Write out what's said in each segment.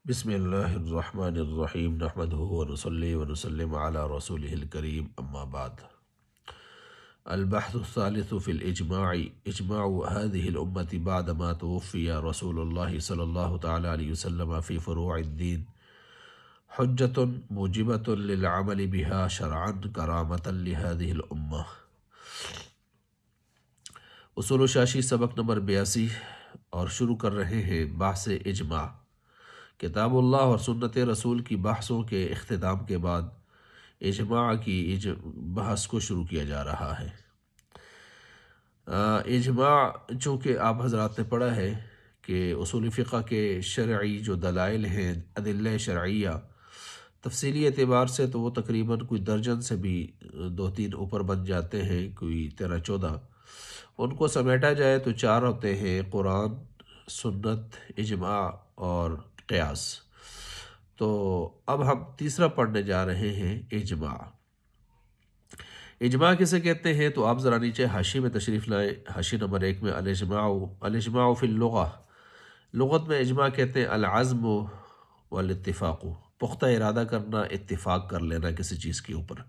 بسم اللہ الرحمن الرحیم نحمدہ ونصلی ونسلم علی رسولہ الکریم اما بعد البحث الثالث في الإجماع إجماع هذه الأمة بعدما توفي رسول الله صلى الله تعالى عليه وسلم في فروع الدين حجة موجبة للعمل بها شرعا كرامة لهذه الأمة۔ اصول شاشی سبق نمبر 82 اور شروع کر رہے ہیں بحث اجماع۔ کتاب اللہ اور سنت رسول کی بحثوں کے اختتام کے بعد اجماع کی بحث کو شروع کیا جا رہا ہے۔ اجماع چونکہ آپ حضرات نے پڑھا ہے کہ اصول فقہ کے شرعی جو دلائل ہیں ادلہ شرعیہ تفصیلی اعتبار سے تو وہ تقریباً کوئی درجن سے بھی 2-3 اوپر بن جاتے ہیں، کوئی 13-14۔ ان کو سمیٹا جائے تو 4 ہوتے ہیں: قرآن، سنت، اجماع اور قیاس۔ تو اب ہم تیسرا پڑھنے جا رہے ہیں اجماع۔ اجماع کسے کہتے ہیں تو آپ ذرا نیچے حاشی میں تشریف لائیں۔ حاشی نمبر 1 میں الاجماع فی اللغہ، لغت میں اجماع کہتے ہیں العزم والاتفاق، پختہ ارادہ کرنا، اتفاق کر لینا کسی چیز کے اوپر۔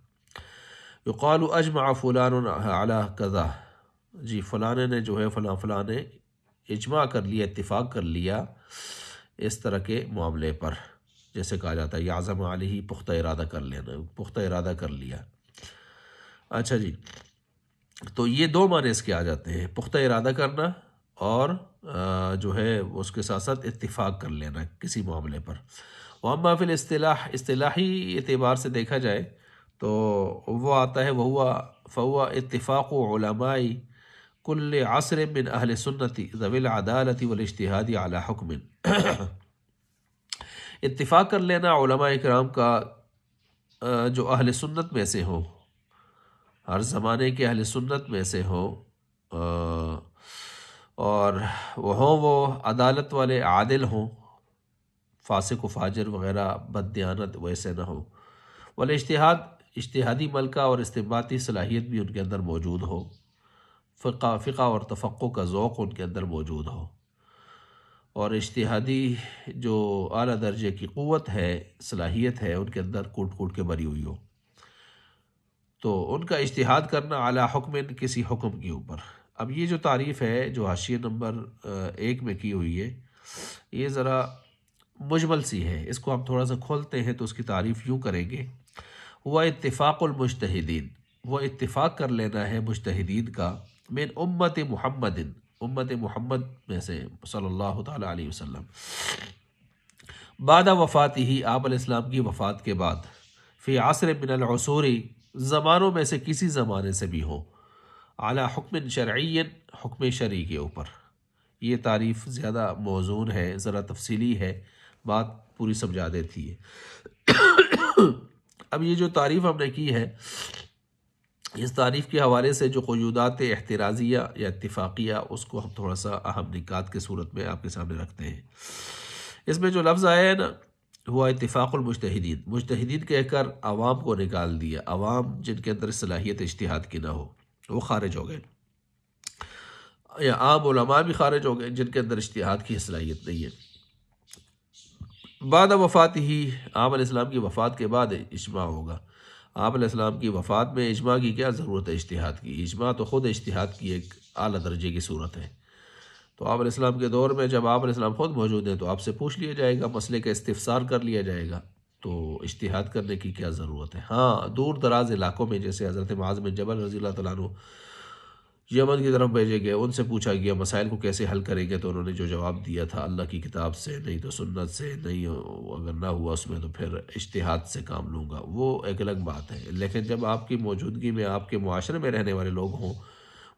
یقال اجمع فلان علی کذا، جی فلاں نے جو ہے فلاں نے اجماع کر لیا، اتفاق کر لیا اس طرح کے معاملے پر، جیسے کہا جاتا ہے یعزم علیہ، پختہ ارادہ کر لینا، پختہ ارادہ کر لیا۔ اچھا جی، تو یہ 2 معنی اس کے آ جاتے ہیں، پختہ ارادہ کرنا اور جو ہے اس کے ساتھ ساتھ اتفاق کر لینا کسی معاملے پر۔ واما فی الاصطلاح، اصطلاحی اعتبار سے دیکھا جائے تو وہ آتا ہے فہو اتفاق علماء کل عصر من اہل سنت ذوی العدالت والاجتہاد علی حکم، اتفاق کر لینا علماء کرام کا جو اہل سنت میں سے ہوں، ہر زمانے کے اہل سنت میں سے ہوں، اور وہ عدالت والے، عادل ہوں، فاسق و فاجر وغیرہ بد دیانت ویسے نہ ہوں، والاجتہاد، اجتہادی ملکہ اور استنباطی صلاحیت بھی ان کے اندر موجود ہو، فقہ اور تفقہ کا ذوق ان کے اندر موجود ہو، اور اجتہادی جو اعلیٰ درجے کی قوت ہے، صلاحیت ہے، ان کے اندر کوٹ کوٹ کے بری ہوئی ہو، تو ان کا اجتہاد کرنا اعلیٰ حکم، کسی حکم کے اوپر۔ اب یہ جو تعریف ہے جو حاشیہ نمبر 1 میں کی ہوئی ہے، یہ ذرا مجمل سی ہے، اس کو ہم تھوڑا سا کھولتے ہیں تو اس کی تعریف یوں کریں گے: وہ اتفاق المجتہدین، وہ اتفاق کر لینا ہے مجتہدین کا، من امت محمد، امت محمد میں سے صلی اللہ تعالیٰ علیہ وسلم، بعد وفات ہی، آپ علیہ السلام کی وفات کے بعد، فی عصر من العصور، زمانوں میں سے کسی زمانے سے بھی ہو، علی حکم شرعی، حکم شرعی کے اوپر۔ یہ تعریف زیادہ موزون ہے، ذرا تفصیلی ہے، بات پوری سمجھا دیتی ہے۔ اب یہ جو تعریف ہم نے کی ہے، اس تعریف کے حوالے سے جو قیودات احترازیہ یا اتفاقیہ، اس کو ہم تھوڑا سا اہم نکات کے صورت میں آپ کے سامنے رکھتے ہیں۔ اس میں جو لفظ آیا ہے نا، ہوا اتفاق المجتہدین، مجتہدین کہہ کر عوام کو نکال دیا، عوام جن کے اندر صلاحیت اجتہاد کی نہ ہو وہ خارج ہو گئے، یا عام علماء بھی خارج ہو گئے جن کے اندر اجتہاد کی صلاحیت نہیں ہے۔ بعد وفات ہی، آپ علیہ السلام کی وفات کے بعد اجماع ہوگا۔ آپ علیہ السلام کی وفات میں اجماع کی کیا ضرورت ہے اجتہاد کی؟ اجماع تو خود اجتہاد کی ایک اعلیٰ درجے کی صورت ہے۔ تو آپ علیہ السلام کے دور میں جب آپ علیہ السلام خود موجود ہیں تو آپ سے پوچھ لیا جائے گا، مسئلے کا استفسار کر لیا جائے گا، تو اجتہاد کرنے کی کیا ضرورت ہے؟ ہاں، دور دراز علاقوں میں جیسے حضرت معاذ بن جبل رضی اللہ تعالیٰ عنہ یمن کی طرف بھیجے گئے، ان سے پوچھا گیا مسائل کو کیسے حل کریں گے، تو انہوں نے جو جواب دیا تھا اللہ کی کتاب سے، نہیں تو سنت سے، نہیں اگر نہ ہوا اس میں تو پھر اجتہاد سے کام لوں گا، وہ ایک الگ بات ہے۔ لیکن جب آپ کی موجودگی میں آپ کے معاشرے میں رہنے والے لوگ ہوں،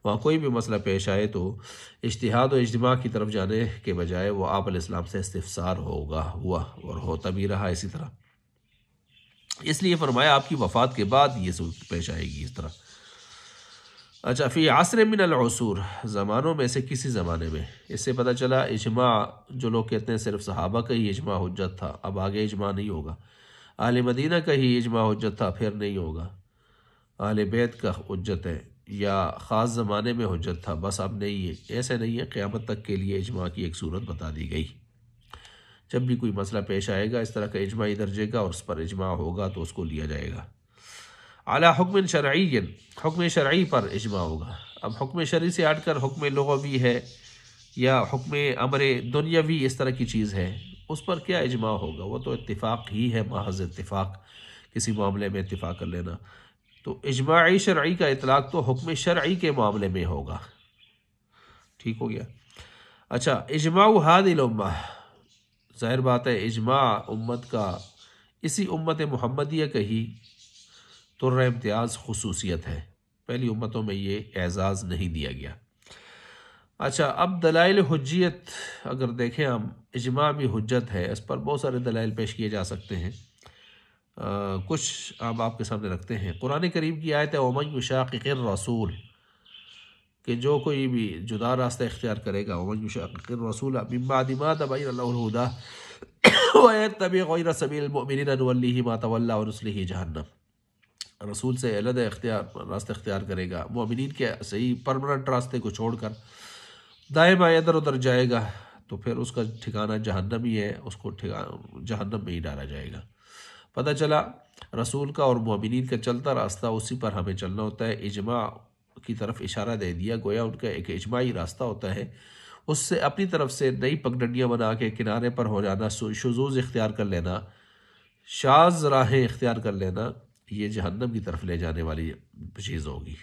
وہاں کوئی بھی مسئلہ پیش آئے تو اجتہاد و اجماع کی طرف جانے کے بجائے وہ آپ علیہ السلام سے استفسار ہوا اور ہوتا بھی رہا اسی طرح۔ اس لیے فرمایا آپ کی وفات کے بعد یہ صورت پیش آئے گی اس طرح۔ اچھا، فی عصر من العصور، زمانوں میں سے کسی زمانے میں، اس سے پتہ چلا اجماع جو لوگ کہتے ہیں صرف صحابہ کا ہی اجماع حجت تھا، اب آگے اجماع نہیں ہوگا، اہل مدینہ کا ہی اجماع حجت تھا، پھر نہیں ہوگا، اہل بیت کا حجت ہے، یا خاص زمانے میں حجت تھا، بس اب نہیں ہے، ایسے نہیں ہے، قیامت تک کے لیے اجماع کی ایک صورت بتا دی گئی۔ جب بھی کوئی مسئلہ پیش آئے گا اس طرح کا اجماعی درجے کا اور اس پر اجماع ہوگا تو اس کو لیا جائے گا۔ اعلیٰ حکم شرعی، حکم شرعی پر اجماع ہوگا۔ اب حکم شرعی سے ہٹ کر حکم لغوی ہے یا حکم امر دنیاوی اس طرح کی چیز ہے، اس پر کیا اجماع ہوگا؟ وہ تو اتفاق ہی ہے، محض اتفاق، کسی معاملے میں اتفاق کر لینا۔ تو اجماعی شرعی کا اطلاق تو حکم شرعی کے معاملے میں ہوگا۔ ٹھیک ہو گیا؟ اچھا، اجماع هذه الامہ، ظاہر بات ہے اجماع امت کا، اسی امت محمدیہ کا ہی طر امتیاز خصوصیت ہے، پہلی امتوں میں یہ اعزاز نہیں دیا گیا۔ اچھا، اب دلائل حجیت اگر دیکھیں ہم، اجماع بھی حجت ہے، اس پر بہت سارے دلائل پیش کیے جا سکتے ہیں، کچھ آپ کے سامنے رکھتے ہیں۔ قرآن کریم کی آیت ہے وَمَن يُشَاقِقِ الرَّسُولِ، کہ جو کوئی بھی جدا راستہ اختیار کرے گا، وَمَن يُشَاقِقِ الرَّسُولَ مِن بَعْدِ مَا تَبَيَّنَ لَهُ الْهُدَىٰ وَيَتَّبِعْ غَيْرَ سَبِيلِ الْمُؤْمِنِينَ نُوَلِّهِ مَا تَوَلَّىٰ وَنُصْلِهِ جَهَنَّمَ، رسول سے علیحدہ راستہ اختیار کرے گا، مومنین کے صحیح پرمننٹ راستے کو چھوڑ کر دائیں بائیں ادھر ادھر جائے گا تو پھر اس کا ٹھکانہ جہنم ہی ہے، اس کو جہنم میں ہی ڈالا جائے گا۔ پتہ چلا رسول کا اور مومنین کا چلتا راستہ، اسی پر ہمیں چلنا ہوتا ہے۔ اجماع کی طرف اشارہ دے دیا، گویا ان کا ایک اجماعی راستہ ہوتا ہے، اس سے اپنی طرف سے نئی پگڈنڈیاں بنا کے کنارے پر ہو جانا، شذوذ اختیار کر لینا، شاذ راہیں اختیار کر لینا، یہ جہنم کی طرف لے جانے والی چیز ہوگی۔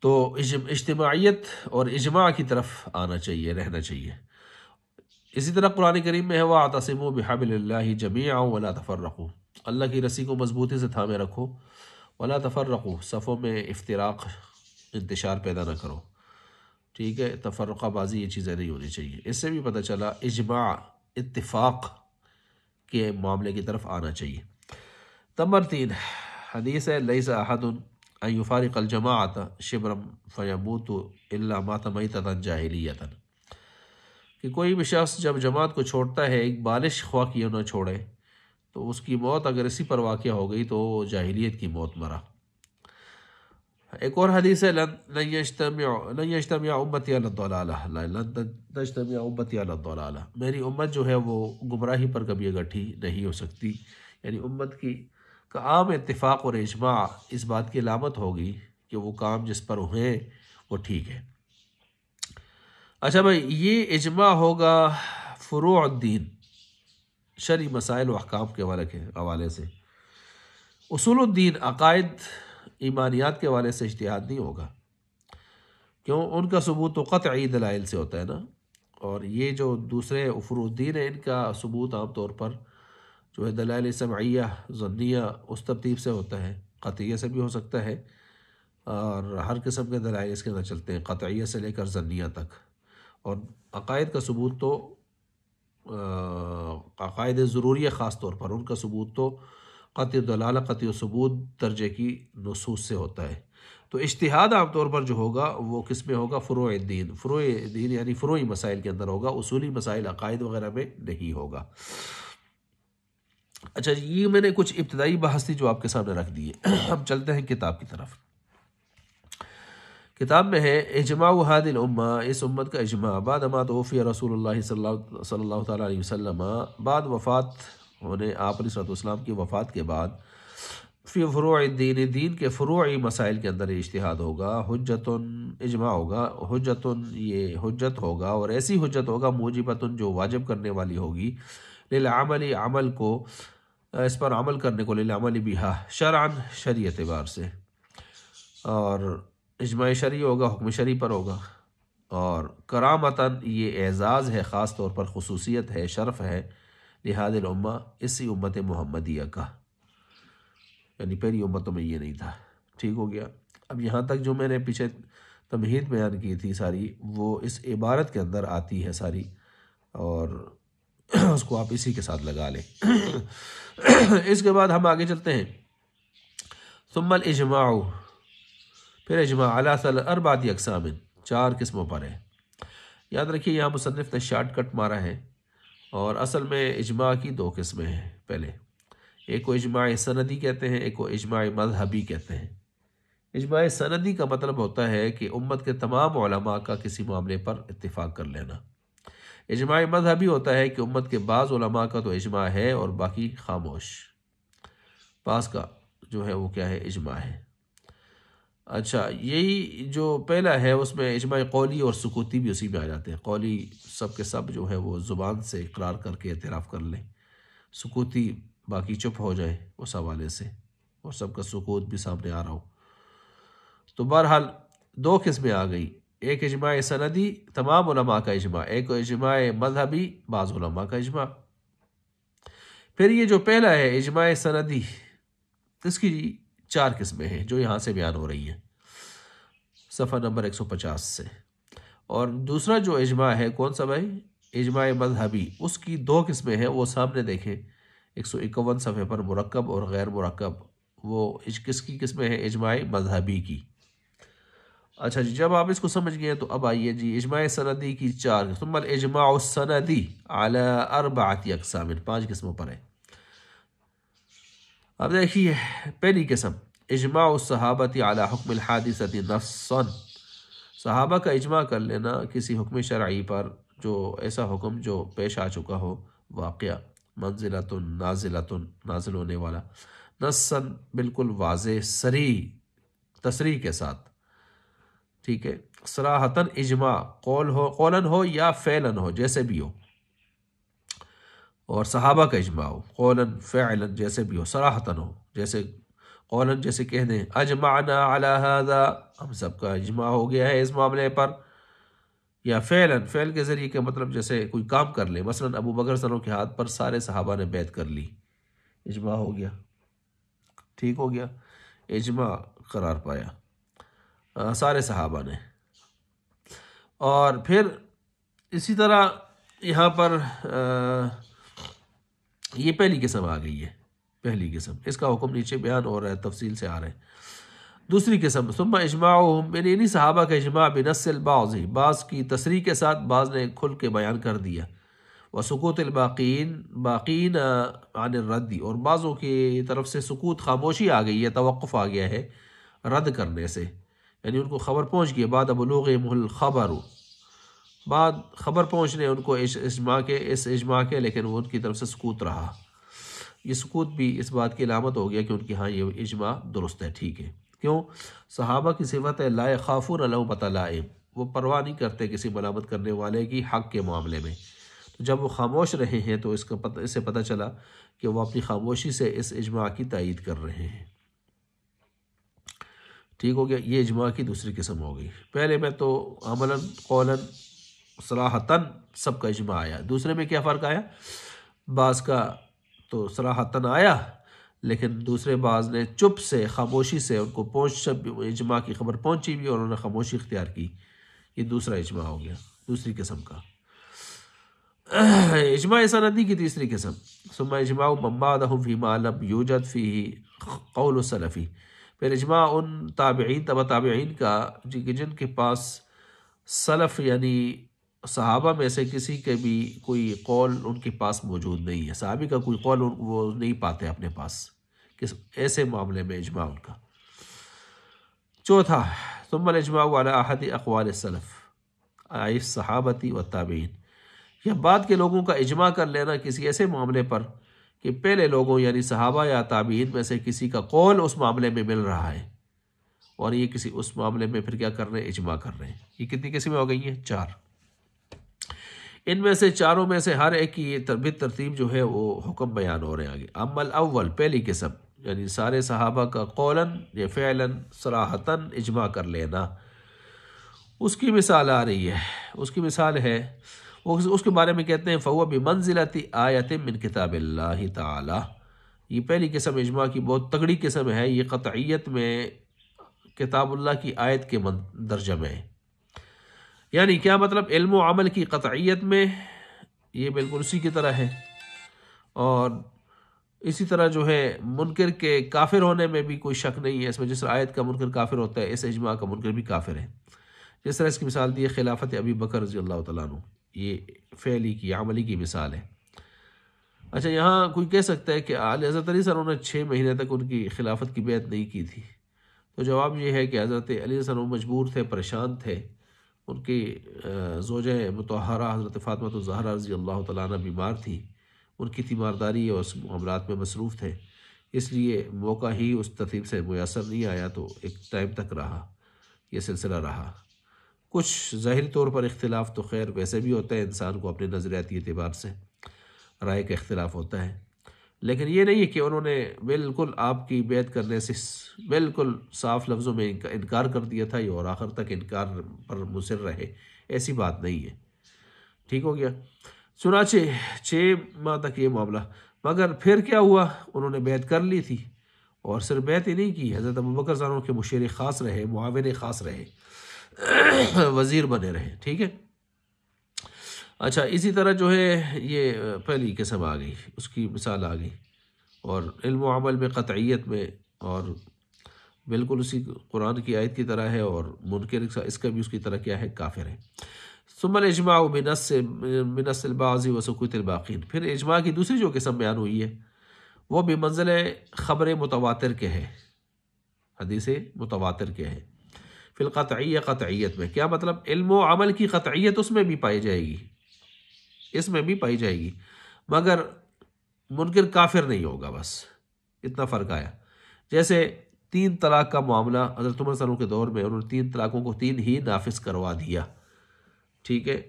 تو اجتماعیت اور اجماع کی طرف آنا چاہیے، رہنا چاہیے۔ اسی طرح قرآن کریم میں ہے وَاعْتَصِمُوا بِحَبْلِ اللَّهِ جَمِيعًا وَلَا تَفَرَّقُوا، اللہ کی رسی کو مضبوطی سے تھامے رکھو، وَلَا تَفَرَّقُوا، صفوں میں افتراق، انتشار پیدا نہ کرو، ٹھیک ہے، تفرقہ بازی یہ چیزیں نہیں ہونی چاہیے۔ اس سے بھی پتہ چلا اجماع، اتفاق کے معاملے کی طرف آنا چاہیے۔ نمبر 3، حدیث ہے لَيْسَ أَحَدٌ أَن يُفَارِقَ الْجَمَاعَةَ شِبْرًا فَيَمُوتُ إِلَّا مَاتَ مَيْتَةً جَاهِلِيَّةً، کہ کوئی بھی شخص جب جماعت کو چھوڑتا ہے، ایک بالش خواہ کیوں نہ چھوڑے، تو اس کی موت اگر اسی پر واقع ہو گئی تو وہ جاہلیت کی موت مرا۔ ایک اور حدیث ہے لن یجتمع امتی علی الضلالہ، لن تجتمع امتی علی الضلالہ، میری امت جو ہے وہ گمراہی پر کبھی اکٹھی نہیں ہو سکتی، یعنی امت کا عام اتفاق اور اجماع اس بات کی علامت ہوگی کہ وہ کام جس پر ہوئے وہ ٹھیک ہے۔ اچھا بھائی، یہ اجماع ہوگا فروع الدین، شرعی مسائل و احکام کے حوالے سے۔ اصول الدین، عقائد ایمانیات کے حوالے سے اجتہاد نہیں ہوگا، کیوں؟ ان کا ثبوت تو قطعی دلائل سے ہوتا ہے نا، اور یہ جو دوسرے فروع الدین ہیں ان کا ثبوت عام طور پر جو ہے دلائل سمعیہ ظنیہ اس ترتیب سے ہوتا ہے، قطعیہ سے بھی ہو سکتا ہے، اور ہر قسم کے دلائل اس کے اندر چلتے ہیں، قطعیہ سے لے کر ظنیہ تک۔ اور عقائد کا ثبوت تو عقائد ضروریہ خاص طور پر ان کا ثبوت تو قطعی دلالہ، قطعی ثبوت درجے کی نصوص سے ہوتا ہے۔ تو اجتہاد عام طور پر جو ہوگا وہ کس میں ہوگا؟ فروع الدین، فروع دین یعنی فروعی مسائل کے اندر ہوگا، اصولی مسائل عقائد وغیرہ میں نہیں ہوگا۔ اچھا، یہ میں نے کچھ ابتدائی بحث تھی جو آپ کے سامنے رکھ دی ہے۔ ہم چلتے ہیں کتاب کی طرف۔ کتاب میں ہے اجماع هذه الامہ، اس امت کا اجماع بعد ما توفی رسول اللہ صلی اللہ تعالیٰ علیہ وسلم، بعد وفات ہونے آپ علیہ السلام کی وفات کے بعد، فی فروع الدین، دین کے فروعی مسائل کے اندر اجتہاد ہوگا، حجتن، اجماع ہوگا، حجتن، یہ حجت ہوگا، اور ایسی حجت ہوگا موجبتن، جو واجب کرنے والی ہوگی، للعمل، عمل کو، اس پر عمل کرنے کو، للعمل بہا، شرعن، شرعی اعتبار سے، اور اجماع شرعی ہوگا، حکم شرعی پر ہوگا، اور کرامتاً، یہ اعزاز ہے، خاص طور پر خصوصیت ہے، شرف ہے، لہذا الامہ، اسی امت محمدیہ کا، یعنی پہلی امتوں میں یہ نہیں تھا۔ ٹھیک ہو گیا؟ اب یہاں تک جو میں نے پیچھے تمہید بیان کی تھی ساری، وہ اس عبارت کے اندر آتی ہے ساری، اور اس کو آپ اسی کے ساتھ لگا لیں۔ اس کے بعد ہم آگے چلتے ہیں۔ ثم الاجماع، پھر اجماع علی اربعۃ اقسام، 4 قسموں پر ہے۔ یاد رکھیے یہاں مصنف نے شارٹ کٹ مارا ہے، اور اصل میں اجماع کی 2 قسمیں ہیں۔ پہلے ایک کو اجماع سندی کہتے ہیں، ایک کو اجماع مذہبی کہتے ہیں۔ اجماع سندی کا مطلب ہوتا ہے کہ امت کے تمام علماء کا کسی معاملے پر اتفاق کر لینا، اجماع مذہبی ہوتا ہے کہ امت کے بعض علماء کا تو اجماع ہے اور باقی خاموش، بعض کا جو ہے وہ کیا ہے، اجماع ہے۔ اچھا، یہی جو پہلا ہے اس میں اجماع قولی اور سکوتی بھی اسی میں آ جاتے ہیں۔ قولی سب کے سب جو ہے وہ زبان سے اقرار کر کے اعتراف کر لیں، سکوتی باقی چپ ہو جائے اس حوالے سے، اور سب کا سکوت بھی سامنے آ رہا ہو۔ تو بہرحال دو قسمیں آ گئی، ایک اجماع سندی تمام علماء کا اجماع، ایک اجماع مذہبی بعض علماء کا اجماع۔ پھر یہ جو پہلا ہے اجماع سندی، اس کی 4 قسمیں ہیں جو یہاں سے بیان ہو رہی ہیں صفحہ نمبر 150 سے۔ اور دوسرا جو اجماع ہے کون سا بھائی، اجماع مذہبی، اس کی 2 قسمیں ہیں، وہ سامنے دیکھیں 151 صفحے پر، مرکب اور غیر مرکب۔ وہ کس کی قسمیں ہیں، اجماع مذہبی کی۔ اچھا جی، جب آپ اس کو سمجھ گئے تو اب آئیے جی اجماع سندی کی 4، ثم الاجماع السندی علی 4 اقسام، 5 قسموں پر ہے۔ اب دیکھیے پہلی قسم، اجماع الصحابۃ علی حکم الحادثۃ نصا، صحابہ کا اجماع کر لینا کسی حکم شرعی پر، جو ایسا حکم جو پیش آ چکا ہو، واقعہ، منزلۃ نازلۃ، نازل ہونے والا، نصا بالکل واضح صریح تصریح کے ساتھ، ٹھیک ہے، صراحتاً اجماع، قولاً ہو یا فعلاً ہو، جیسے بھی ہو، اور صحابہ کا اجماع ہو، قولاً فعلاً جیسے بھی ہو، صراحتاً ہو، جیسے قولاً جیسے کہہ دیں اجمعنا علی ھذا، ہم سب کا اجماع ہو گیا ہے اس معاملے پر، یا فعلاً، فعل کے ذریعے کا مطلب جیسے کوئی کام کر لے، مثلا ابو بکر صلی اللہ کے ہاتھ پر سارے صحابہ نے بیعت کر لی، اجماع ہو گیا، ٹھیک ہو گیا، اجماع قرار پایا سارے صحابہ نے۔ اور پھر اسی طرح یہاں پر یہ پہلی قسم آ گئی ہے، پہلی قسم، اس کا حکم نیچے بیان ہو رہا ہے، تفصیل سے آ رہا ہے۔ دوسری قسم، ثم اجماعهم، میں نے انہی صحابہ کا اجماع بنص البعض، بعض کی تصریح کے ساتھ، بعض نے کھل کے بیان کر دیا، وسکوت الباقین، باقین عن الرد، اور بعضوں کی طرف سے سکوت، خاموشی آ گئی ہے، توقف آ گیا ہے رد کرنے سے، یعنی ان کو خبر پہنچ گئی، بعد بلوغہم الخبر، بعد خبر پہنچنے ان کو اس اجماع کے، لیکن وہ ان کی طرف سے سکوت رہا۔ یہ سکوت بھی اس بات کی علامت ہو گیا کہ ان کی ہاں یہ اجماع درست ہے، ٹھیک ہے۔ کیوں؟ صحابہ کی صفت ہے لا یخافون لومۃ لائم، وہ پرواہ نہیں کرتے کسی ملامت کرنے والے کی حق کے معاملے میں۔ تو جب وہ خاموش رہے ہیں تو اس سے پتہ چلا کہ وہ اپنی خاموشی سے اس اجماع کی تائید کر رہے ہیں، ٹھیک ہو گیا۔ یہ اجماع کی دوسری قسم ہو گئی۔ پہلے میں تو عملاً، قولاً، صراحتاً سب کا اجماع آیا، دوسرے میں کیا فرق آیا، بعض کا تو صراحتاً آیا، لیکن دوسرے بعض نے چپ سے، خاموشی سے، ان کو اجماع کی خبر پہنچی بھی اور انہوں نے خاموشی اختیار کی، یہ دوسرا اجماع ہو گیا، دوسری قسم کا۔ اجماع سندی کی تیسری قسم، ثم اجماع من بعدهم فيما لم يوجد فيه قول السلفی، پھر اجماع ان تابعین، تبع تابعین کا جن کے پاس سلف یعنی صحابہ میں سے کسی کے بھی کوئی قول ان کے پاس موجود نہیں ہے، صحابی کا کوئی قول وہ نہیں پاتے اپنے پاس، ایسے معاملے میں اجماع ان کا۔ چوتھا، ثم الاجماع على احد اقوال السلف ای الصحابۃ والتابعین، یا بعد کے لوگوں کا اجماع کر لینا کسی ایسے معاملے پر کہ پہلے لوگوں یعنی صحابہ یا تابعین میں سے کسی کا قول اس معاملے میں مل رہا ہے، اور یہ کسی اس معاملے میں پھر کیا کر رہے ہیں، اجماع کر رہے ہیں۔ یہ کتنی قسمیں ہو گئی ہیں، 4۔ ان میں سے چاروں میں سے ہر ایک کی یہ ترتیب جو ہے وہ حکم بیان ہو رہے ہیں آگے۔ اما الاول، پہلی قسم، یعنی سارے صحابہ کا قولاً یا فعلاً صراحتاً اجماع کر لینا، اس کی مثال آ رہی ہے، اس کی مثال ہے، اس کے بارے میں کہتے ہیں فَهُوَ بِمَنزِلَةِ آیَةٍ مِّن کتاب اللہ تعالی، یہ پہلی قسم اجماع کی بہت تگڑی قسم ہے، یہ قطعیت میں کتاب اللہ کی آیت کے درجہ میں ہے۔ یعنی کیا مطلب، علم و عمل کی قطعیت میں یہ بالکل اسی کی طرح ہے، اور اسی طرح جو ہے منکر کے کافر ہونے میں بھی کوئی شک نہیں ہے اس میں، جس طرح آیت کا منکر کافر ہوتا ہے، اس اجماع کا منکر بھی کافر ہے۔ جس طرح اس کی مثال دی ہے خلافت ابی بکر رضی اللہ تعالیٰ عنہ، یہ فعلی کی، عملی کی مثال ہے۔ اچھا، یہاں کوئی کہہ سکتا ہے کہ حضرت علی صلی اللہ علیہ وسلم نے 6 مہینے تک ان کی خلافت کی بیعت نہیں کی تھی، تو جواب یہ ہے کہ حضرت علی صلی اللہ علیہ وسلم مجبور تھے، پریشان تھے، ان کی زوجہ مطہرہ حضرت فاطمہ الزہرا رضی اللہ تعالیٰ عنہ بیمار تھی، ان کی تیمارداری اور اس معاملات میں مصروف تھے، اس لیے موقع ہی اس ترتیب سے میسر نہیں آیا، تو ایک ٹائم تک رہا، یہ سلسلہ رہا۔ کچھ ظاہری طور پر اختلاف تو خیر ویسے بھی ہوتا ہے، انسان کو اپنے نظریاتی اعتبار سے رائے کا اختلاف ہوتا ہے، لیکن یہ نہیں ہے کہ انہوں نے بالکل آپ کی بیعت کرنے سے بالکل صاف لفظوں میں انکار کر دیا تھا اور آخر تک انکار پر مصر رہے، ایسی بات نہیں ہے۔ ٹھیک ہو گیا۔ چنانچہ 6 ماہ تک یہ معاملہ، مگر پھر کیا ہوا، انہوں نے بیعت کر لی تھی، اور صرف بیعت ہی نہیں کی، حضرت ابوبکر رضی اللہ عنہ کے مشیر خاص رہے، معاون خاص رہے، وزیر بنے رہے۔ ٹھیک ہے۔ اچھا، اسی طرح جو ہے یہ پہلی قسم آ گئی، اس کی مثال آ گئی، اور علم و عمل میں قطعیت میں، اور بالکل اسی قرآن کی آیت کی طرح ہے، اور منکر اس کا بھی اس کی طرح کیا ہے، کافر ہے۔ ثم الاجماع بنص البعض وسکوت الباقین، پھر اجماع کی دوسری جو قسم بیان ہوئی ہے وہ بمنزل خبر متواتر کے ہے، حدیث متواتر کے ہے، فی القطعیہ، قطعیت میں۔ کیا مطلب؟ علم و عمل کی قطعیت اس میں بھی پائی جائے گی، اس میں بھی پائی جائے گی، مگر منکر کافر نہیں ہوگا، بس اتنا فرق آیا۔ جیسے 3 طلاق کا معاملہ حضرت عمر صلی اللہ علیہ وسلم کے دور میں انہوں نے 3 طلاقوں کو 3 ہی نافذ کروا دیا۔ ٹھیک ہے،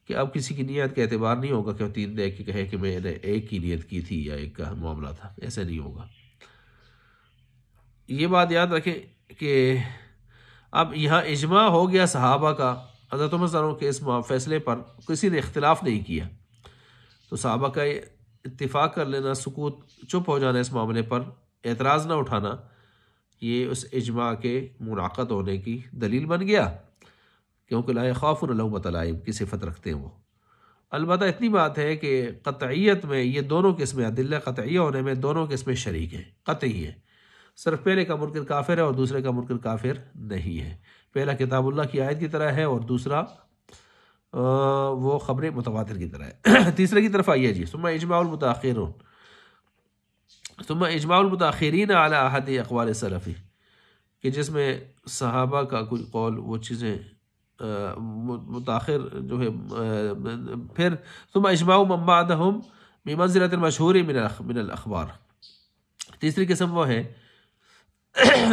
کہ اب کسی کی نیت کا اعتبار نہیں ہوگا کہ وہ 3 دے کے کہے کہ میں نے ایک کی نیت کی تھی یا ایک کا معاملہ تھا، ایسے نہیں ہوگا۔ یہ بات یاد رکھیں کہ اب یہاں اجماع ہو گیا صحابہ کا، حضرت عمر صلی اللہ علیہ وسلم کے اس فیصلے پر کسی نے اختلاف نہیں کیا، تو صحابہ کا اتفاق کر لینا، سکوت، چپ ہو جانا اس معاملے پر، اعتراض نہ اٹھانا، یہ اس اجماع کے منعقد ہونے کی دلیل بن گیا، کیونکہ لا یخافون لومۃ لائم کی صفت رکھتے ہیں وہ۔ البتہ اتنی بات ہے کہ قطعیت میں یہ دونوں قسمیں، ادلہ قطعیہ ہونے میں دونوں قسمیں شریک ہیں، قطعی ہیں، صرف پہلے کا منکر کافر ہے اور دوسرے کا منکر کافر نہیں ہے۔ پہلا کتاب اللہ کی آیت کی طرح ہے، اور دوسرا وہ خبر متواتر کی طرح ہے۔ تیسرے کی طرف آئیے جی، ثم اجماع المتاخرون، ثم اجماع المتاخرین علی احد اقوال السلف، کہ جس میں صحابہ کا کوئی قول، وہ چیزیں متاخر جو ہے، پھر ثم اجماع من بعدہم بمنزلۃ المشہور من الاخبار۔ تیسری قسم وہ ہے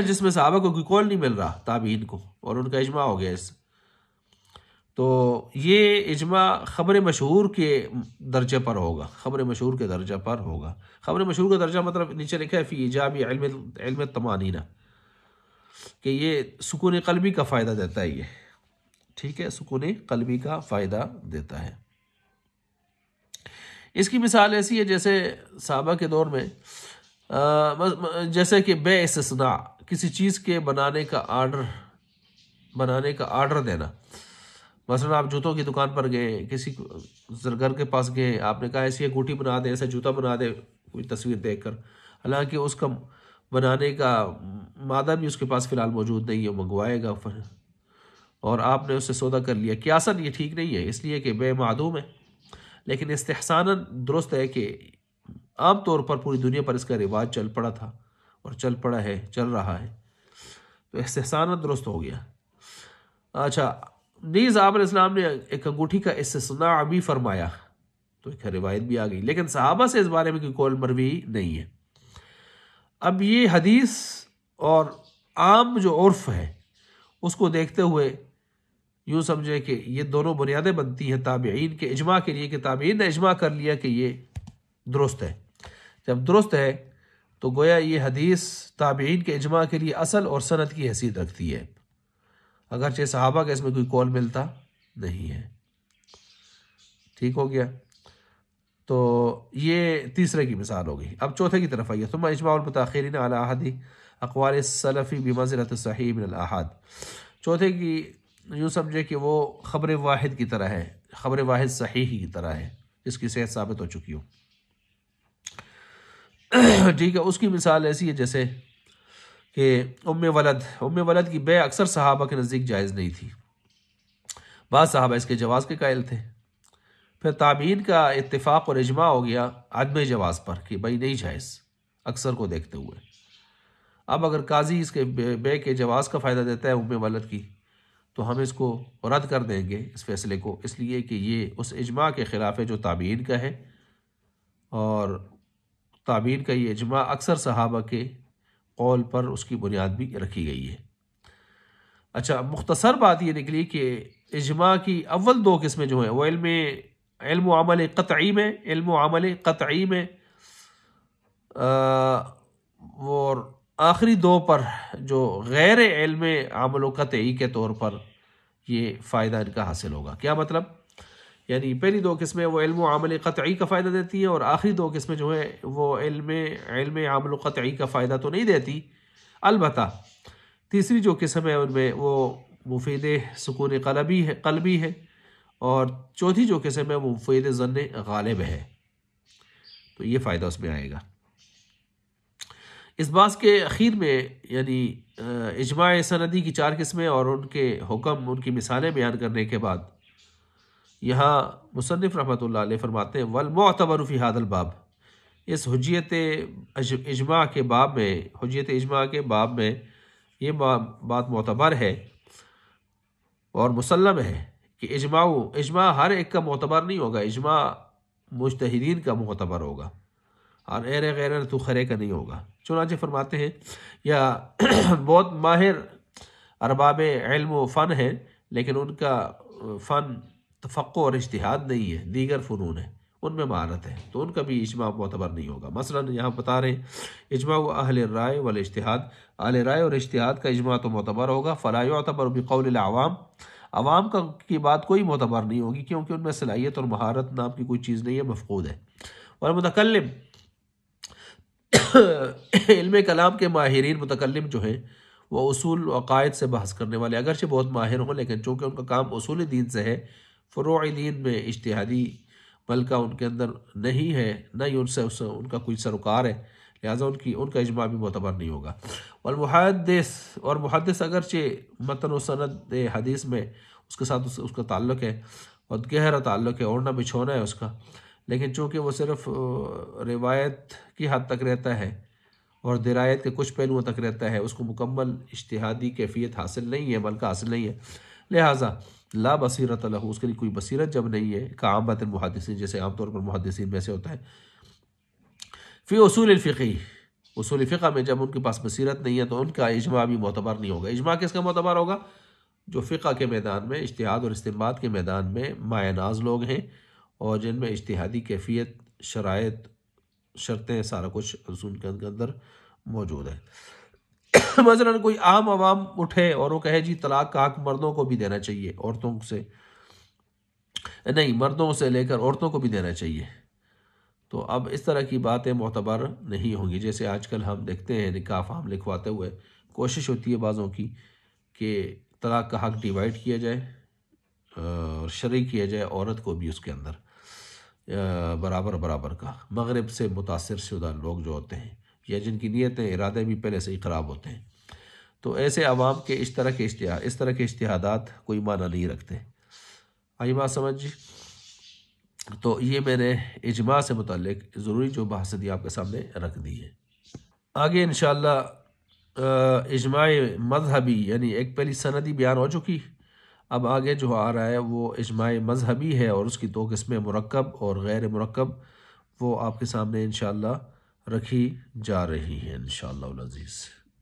جس میں صحابہ کو کوئی قول نہیں مل رہا، تابعین کو، اور ان کا اجماع ہو گیا اس، تو یہ اجماع خبر مشہور کے درجے پر ہوگا، خبر مشہور کے درجہ پر ہوگا۔ خبر مشہور کا درجہ مطلب نیچے لکھا ہے فی ایجاب علم الطمانینہ، کہ یہ سکون قلبی کا فائدہ دیتا ہے، یہ ٹھیک ہے، سکون قلبی کا فائدہ دیتا ہے۔ اس کی مثال ایسی ہے جیسے صحابہ کے دور میں جیسے کہ بے استثناء، کسی چیز کے بنانے کا آرڈر دینا۔ مثلا آپ جوتوں کی دکان پر گئے، کسی زرگر کے پاس گئے، آپ نے کہا ایسی انگوٹھی بنا دے، ایسا جوتا بنا دے، کوئی تصویر دیکھ کر، حالانکہ اس کا بنانے کا مادہ بھی اس کے پاس فی الحال موجود نہیں ہے، منگوائے گا، اور آپ نے اس سے سودا کر لیا۔ قیاساً یہ ٹھیک نہیں ہے، اس لیے کہ بے معدوم ہے، لیکن استحساناً درست ہے کہ عام طور پر پوری دنیا پر اس کا رواج چل پڑا تھا، اور چل پڑا ہے، چل رہا ہے، تو استحساناً درست ہو گیا۔ اچھا، نیز آپ علیہ السلام نے ایک انگوٹھی کا استثناء بھی فرمایا، تو ایک روایت بھی آ گئی، لیکن صحابہ سے اس بارے میں کوئی قول مروی نہیں ہے۔ اب یہ حدیث اور عام جو عرف ہے اس کو دیکھتے ہوئے یوں سمجھے کہ یہ دونوں بنیادیں بنتی ہیں تابعین کے اجماع کے لیے، کہ تابعین نے اجماع کر لیا کہ یہ درست ہے۔ جب درست ہے تو گویا یہ حدیث تابعین کے اجماع کے لیے اصل اور سند کی حیثیت رکھتی ہے، اگرچہ صحابہ کا اس میں کوئی قول ملتا نہیں ہے۔ ٹھیک ہو گیا، تو یہ تیسرے کی مثال ہو گئی۔ اب چوتھے کی طرف آئیے، ثم اجماع المتاخرین علی احد اقوال السلف بمنزلۃ الصحیح من الاحاد۔ چوتھے کی یوں سمجھے کہ وہ خبر واحد کی طرح ہے، خبر واحد صحیح کی طرح ہے، جس کی صحت ثابت ہو چکی ہو۔ ٹھیک ہے، اس کی مثال ایسی ہے جیسے کہ ام ولد کی بے اکثر صحابہ کے نزدیک جائز نہیں تھی، بعض صحابہ اس کے جواز کے قائل تھے، پھر تابعین کا اتفاق اور اجماع ہو گیا عدم جواز پر، کہ بھائی نہیں جائز، اکثر کو دیکھتے ہوئے۔ اب اگر قاضی اس کے بے کے جواز کا فائدہ دیتا ہے ام ولد کی، تو ہم اس کو رد کر دیں گے اس فیصلے کو، اس لیے کہ یہ اس اجماع کے خلاف ہے جو تابعین کا ہے، اور تابعین کا یہ اجماع اکثر صحابہ کے قول پر اس کی بنیاد بھی رکھی گئی ہے۔ اچھا، مختصر بات یہ نکلی کہ اجماع کی اول دو قسمیں جو ہیں وہ علم و عمل قطعی میں، اور آخری دو پر جو غیر علم عمل و قطعی کے طور پر یہ فائدہ ان کا حاصل ہوگا۔ کیا مطلب؟ یعنی پہلی دو قسمیں وہ علم و عمل قطعی کا فائدہ دیتی ہیں، اور آخری دو قسمیں جو ہیں وہ علم عمل و قطعی کا فائدہ تو نہیں دیتی، البتہ تیسری جو قسم ہے ان میں وہ مفید سکون قلبی ہے، اور چوتھی جو قسم ہے وہ مفید ظن غالب ہے، تو یہ فائدہ اس میں آئے گا۔ اس بات کے اخیر میں یعنی اجماع سندی کی 4 قسمیں اور ان کے حکم، ان کی مثالیں بیان کرنے کے بعد یہاں مصنف رحمۃ اللہ علیہ فرماتے ہیں والمعتبر فی ھذا الباب، اس حجیت اجماع کے باب میں یہ بات معتبر ہے اور مسلم ہے کہ اجماع ہر ایک کا معتبر نہیں ہوگا، اجماع مجتہدین کا معتبر ہوگا، اور غیر تو خرے کا نہیں ہوگا۔ چنانچہ فرماتے ہیں یا بہت ماہر ارباب علم و فن ہیں، لیکن ان کا فن تفقع اور اجتہاد نہیں ہے، دیگر فنون ہیں، ان میں مہارت ہے، تو ان کا بھی اجماع معتبر نہیں ہوگا۔ مثلا یہاں بتا رہے ہیں اجماع اہل الرائے والاجتہاد، اہل رائے اور اجتہاد کا اجماع تو معتبر ہوگا، فلا یعتبر بقول العوام، عوام کی بات کوئی معتبر نہیں ہوگی، کیونکہ ان میں صلاحیت اور مہارت نام کی کوئی چیز نہیں ہے، مفقود ہے۔ اور متکلم علم کلام کے ماہرین متکلم جو ہیں وہ اصول و عقائد سے بحث کرنے والے اگرچہ بہت ماہر ہوں، لیکن چونکہ ان کا کام اصول دین سے ہے، فروع دین میں اجتہادی ملکہ ان کے اندر نہیں ہے، نہ ہی ان کا کوئی سروکار ہے، لہٰذا ان کا اجماع بھی معتبر نہیں ہوگا۔ اور محدث اگرچہ متن و سند حدیث میں اس کے ساتھ اس کا تعلق ہے اور گہرا تعلق ہے، اوڑھنا بچھونا ہے اس کا، لیکن چونکہ وہ صرف روایت کی حد تک رہتا ہے اور درایت کے کچھ پہلوؤں تک رہتا ہے، اس کو مکمل اجتہادی کیفیت حاصل نہیں ہے، ملکہ حاصل نہیں ہے، لہٰذا لا بصیرت لہ، اس کے لیے کوئی بصیرت جب نہیں ہے، کعامت المحدثین، جیسے عام طور پر محدثین میں سے ہوتا ہے، فی اصول الفقہ، اصول فقہ میں جب ان کے پاس بصیرت نہیں ہے تو ان کا اجماع بھی معتبر نہیں ہوگا۔ اجماع کس کا معتبر ہوگا؟ جو فقہ کے میدان میں، اجتہاد اور استنباط کے میدان میں مایہ ناز لوگ ہیں، اور جن میں اجتہادی کیفیت، شرائط، شرطیں، سارا کچھ ان کے اندر موجود ہے۔ مثلا کوئی عام عوام اٹھے اور وہ کہے جی طلاق کا حق مردوں کو بھی دینا چاہیے، عورتوں سے نہیں، مردوں سے لے کر عورتوں کو بھی دینا چاہیے، تو اب اس طرح کی باتیں معتبر نہیں ہوں گی۔ جیسے آج کل ہم دیکھتے ہیں نکاح فارم لکھواتے ہوئے کوشش ہوتی ہے بعضوں کی کہ طلاق کا حق ڈیوائڈ کیا جائے اور شریک کیا جائے عورت کو بھی اس کے اندر برابر کا۔ مغرب سے متاثر شدہ لوگ جو ہوتے ہیں یا جن کی نیتیں، ارادے بھی پہلے سے ہی خراب ہوتے ہیں، تو ایسے عوام کے اس طرح کے اجتہادات کوئی معنی نہیں رکھتے۔ آئی بات سمجھ جی؟ تو یہ میں نے اجماع سے متعلق ضروری جو بحث دی آپ کے سامنے رکھ دی ہے۔ آگے انشاءاللہ اجماع مذہبی، یعنی ایک پہلی سندی بیان ہو چکی، اب آگے جو آ رہا ہے وہ اجماع مذہبی ہے، اور اس کی 2 قسمیں مرکب اور غیر مرکب، وہ آپ کے سامنے انشاءاللہ رکھی جا رہی ہیں انشاءاللہ العزیز۔